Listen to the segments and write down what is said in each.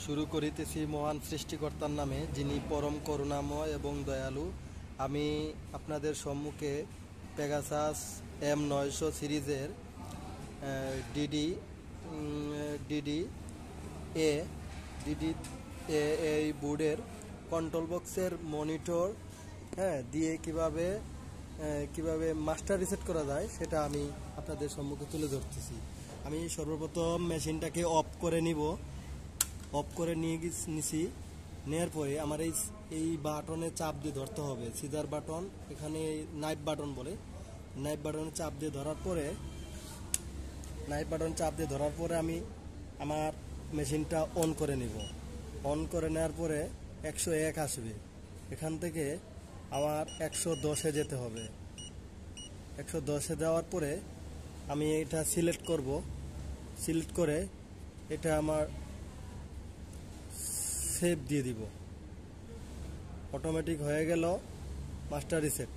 শুরু করিতেছি মহান সৃষ্টিকর্তার নামে, যিনি পরম করুণাময় এবং দয়ালু। আমি আপনাদের সম্মুখে পেগাসাস M900 সিরিজের ডিডি ডিডি এ ডিডি এ এই বোর্ডের কন্ট্রোল বক্সের মনিটর দিয়ে কিভাবে মাস্টার রিসেট করা যায় সেটা আমি আপনাদের সম্মুখে তুলে ধরতেছি। আমি সর্বপ্রথম মেশিনটাকে অফ করে নিব। অফ করে নিছি। নেওয়ার পরে আমার এই বাটনে চাপ দিয়ে ধরতে হবে, সিজার বাটন, এখানে নাইফ বাটন বলে। নাইফ বাটনে চাপ দিয়ে ধরার পরে আমি আমার মেশিনটা অন করে নিব। অন করে নেওয়ার পরে 101 আসবে, এখান থেকে আমার 110-এ যেতে হবে। 110-এ যাওয়ার পরে আমি এটা সিলেক্ট করব। সিলেক্ট করে এটা আমার সেভ দিয়ে দিব। অটোমেটিক হয়ে গেল মাস্টার রিসেট।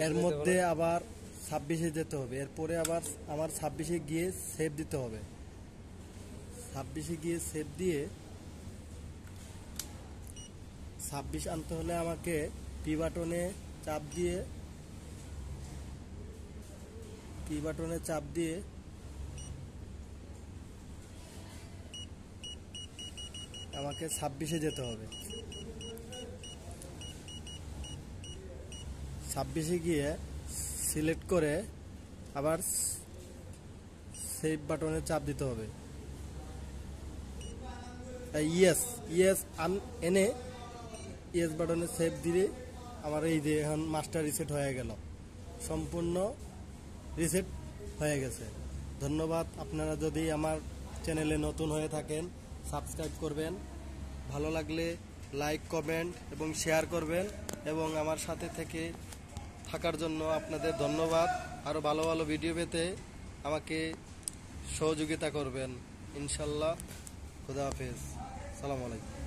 এর মধ্যে আবার 26-এ যেতে হবে। এরপরে আবার আমার 26-এ গিয়ে সেভ দিতে হবে। 26-এ গিয়ে সেভ দিয়ে 26 আনতে হলে আমাকে পি বাটনে চাপ দিয়ে আমাকে 26-এ যেতে হবে। 26-এ গিয়ে সিলেক্ট করে আবার সেভ বাটনে চাপ দিতে হবে। ইয়েস এনে ইয়েস বাটনে সেভ দিলে আমার এই যে এখন মাস্টার রিসেট হয়ে গেল, সম্পূর্ণ রিসেট হয়ে গেছে। ধন্যবাদ। আপনারা যদি আমার চ্যানেলে নতুন হয়ে থাকেন সাবস্ক্রাইব করবেন, ভালো লাগলে লাইক, কমেন্ট এবং শেয়ার করবেন, এবং আমার সাথে থাকার জন্য আপনাদের ধন্যবাদ। আরও ভালো ভালো ভিডিও পেতে আমাকে সহযোগিতা করবেন ইনশাল্লাহ। খুদা হাফেজ। সালাম আলাইকুম।